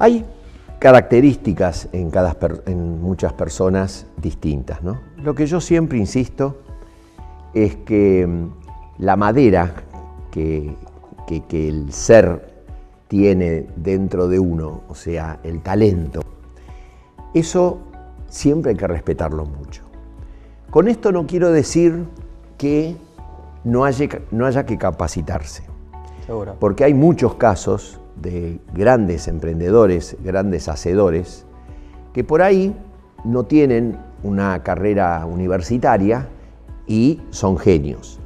Hay características en muchas personas distintas, ¿no? Lo que yo siempre insisto es que la madera que el ser tiene dentro de uno, o sea, el talento, eso siempre hay que respetarlo mucho. Con esto no quiero decir que no haya que capacitarse. Seguro. Porque hay muchos casos de grandes emprendedores, grandes hacedores, que por ahí no tienen una carrera universitaria y son genios.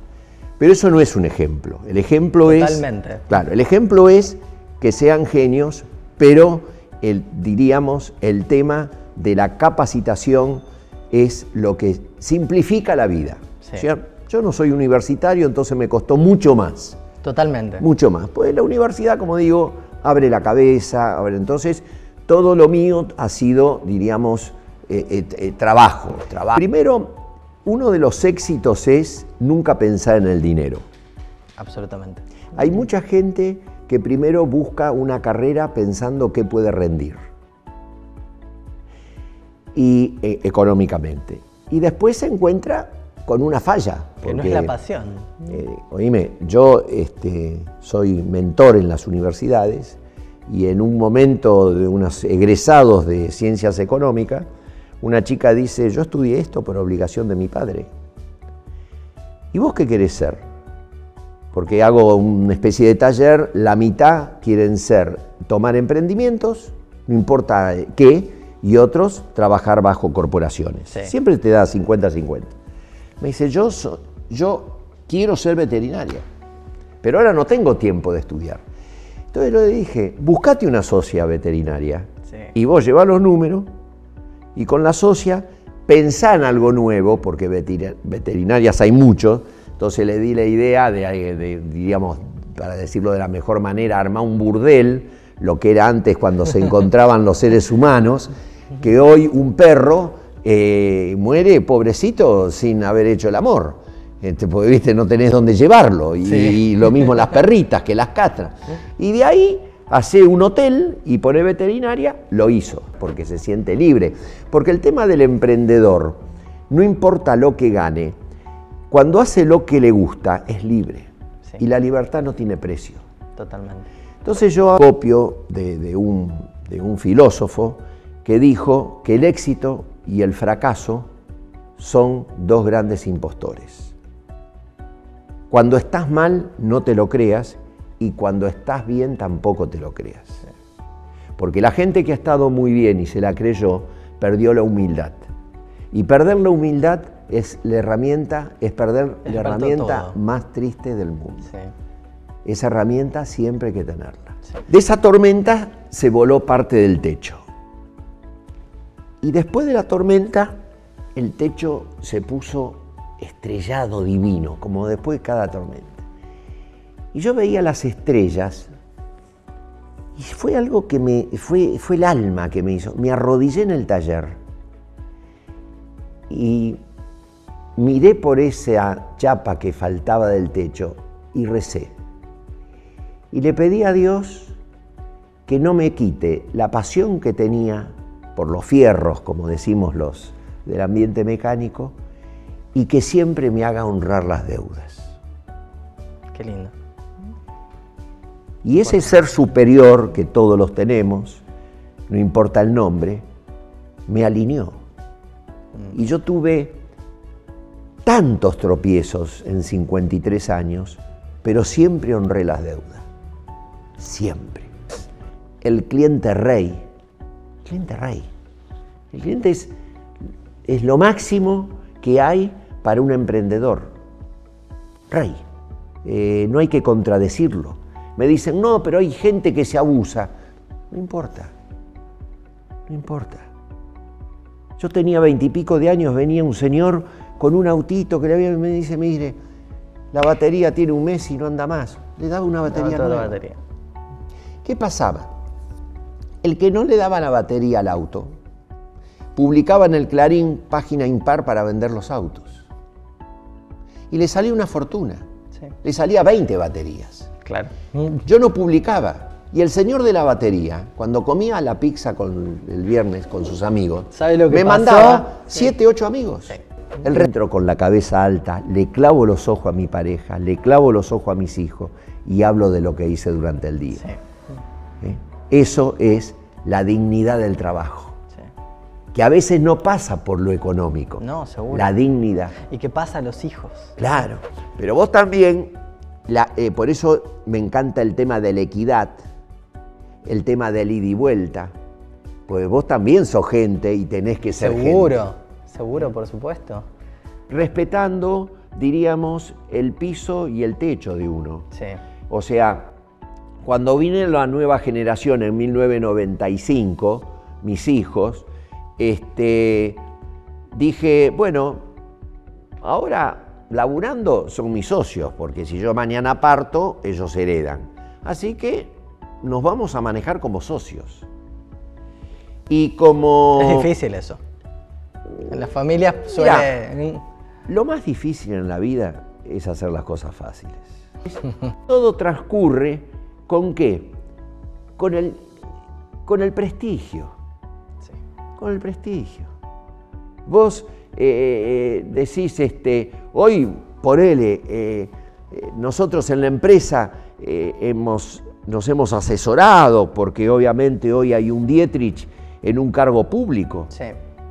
Pero eso no es un ejemplo. El ejemplo Totalmente. Claro, el ejemplo es que sean genios, pero diríamos, el tema de la capacitación es lo que simplifica la vida. Sí. O sea, yo no soy universitario, entonces me costó mucho más. Totalmente. Mucho más. Pues la universidad, como digo, abre la cabeza, entonces todo lo mío ha sido, diríamos, trabajo. Primero, uno de los éxitos es nunca pensar en el dinero. Absolutamente. Hay mucha gente que primero busca una carrera pensando qué puede rendir y económicamente. Y después se encuentra con una falla. Que no es la pasión. Oíme, yo soy mentor en las universidades y en un momento de unos egresados de ciencias económicas, una chica dice, yo estudié esto por obligación de mi padre. ¿Y vos qué querés ser? Porque hago una especie de taller, la mitad quieren tomar emprendimientos, no importa qué, y otros trabajar bajo corporaciones. Sí. Siempre te da 50-50. Me dice, yo quiero ser veterinaria, pero ahora no tengo tiempo de estudiar. Entonces le dije, buscate una socia veterinaria, sí, y vos llevá los números y con la socia pensá en algo nuevo, porque veterinarias hay muchos. Entonces le di la idea diríamos, para decirlo de la mejor manera, armar un burdel, lo que era antes cuando se encontraban los seres humanos, que hoy un perro muere, pobrecito, sin haber hecho el amor. Porque, viste, no tenés dónde llevarlo. Sí. Y lo mismo las perritas que las castran. Y de ahí hace un hotel y pone veterinaria, lo hizo, porque se siente libre. Porque el tema del emprendedor, no importa lo que gane, cuando hace lo que le gusta, es libre. Sí. Y la libertad no tiene precio. Totalmente. Entonces yo copio de un filósofo que dijo que el éxito y el fracaso son dos grandes impostores. Cuando estás mal, no te lo creas, y cuando estás bien, tampoco te lo creas. Porque la gente que ha estado muy bien y se la creyó, perdió la humildad. Y perder la humildad es perder la herramienta más triste del mundo. Sí. Esa herramienta siempre hay que tenerla. Sí. De esa tormenta se voló parte del techo. Y después de la tormenta, el techo se puso estrellado, divino, como después de cada tormenta. Y yo veía las estrellas y fue algo que fue el alma que me hizo. Me arrodillé en el taller y miré por esa chapa que faltaba del techo y recé. Y le pedí a Dios que no me quite la pasión que tenía por los fierros, como decimos los del ambiente mecánico, y que siempre me haga honrar las deudas. Qué lindo. Y ese ser superior, que todos los tenemos, no importa el nombre, me alineó. Y yo tuve tantos tropiezos en 53 años, pero siempre honré las deudas. Siempre. El cliente rey. El cliente es lo máximo que hay para un emprendedor. Rey. No hay que contradecirlo. Me dicen, no, pero hay gente que se abusa. No importa. Yo tenía 20 y pico de años, venía un señor con un autito que me dice, mire, la batería tiene un mes y no anda más. Le daba una batería nueva. ¿Qué pasaba? El que no le daba la batería al auto, publicaba en el Clarín página impar para vender los autos. Y le salía una fortuna. Sí. Le salía 20 baterías. Claro. Yo no publicaba. Y el señor de la batería, cuando comía la pizza el viernes con sus amigos, ¿sabe lo que me pasó? mandaba 7, 8 amigos. Sí. El retro con la cabeza alta, le clavo los ojos a mi pareja, le clavo los ojos a mis hijos y hablo de lo que hice durante el día. Sí. Eso es la dignidad del trabajo, Sí. que a veces no pasa por lo económico. No, seguro. La dignidad. ¿Y qué pasa a los hijos? Claro, pero vos también, por eso me encanta el tema de la equidad, el tema del ida y vuelta, pues vos también sos gente y tenés que ser Seguro, seguro, por supuesto. respetando, diríamos, el piso y el techo de uno. Sí. O sea, cuando vine la nueva generación en 1995, mis hijos, dije, bueno, ahora laburando son mis socios, porque si yo mañana parto, ellos heredan. Así que nos vamos a manejar como socios. Y como... Es difícil eso. En las familias suele... Lo más difícil en la vida es hacer las cosas fáciles. Todo transcurre ¿con qué? Con el prestigio. Sí. Con el prestigio. Vos decís, hoy, nosotros en la empresa nos hemos asesorado, porque obviamente hoy hay un Dietrich en un cargo público. Sí.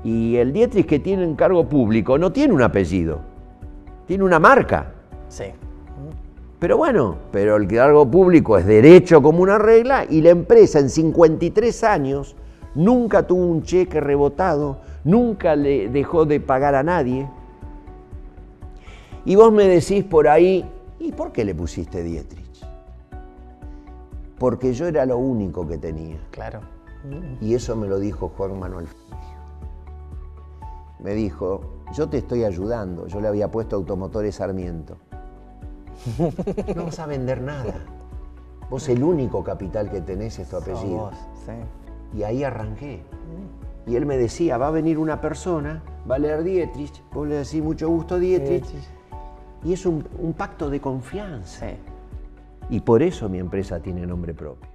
Y el Dietrich que tiene un cargo público no tiene un apellido, tiene una marca. Sí. Pero bueno, pero el cargo público es derecho como una regla y la empresa en 53 años nunca tuvo un cheque rebotado, nunca le dejó de pagar a nadie. Y vos me decís por ahí, ¿y por qué le pusiste Dietrich? Porque yo era lo único que tenía. Claro. Y eso me lo dijo Juan Manuel. Me dijo, yo te estoy ayudando, yo le había puesto Automotores Sarmiento. No vas a vender nada. Vos el único capital que tenés es tu apellido. Vos, sí. Y ahí arranqué. Y él me decía, va a venir una persona, va a leer Dietrich, vos le decís mucho gusto Dietrich, y es un pacto de confianza. Sí. Y por eso mi empresa tiene nombre propio.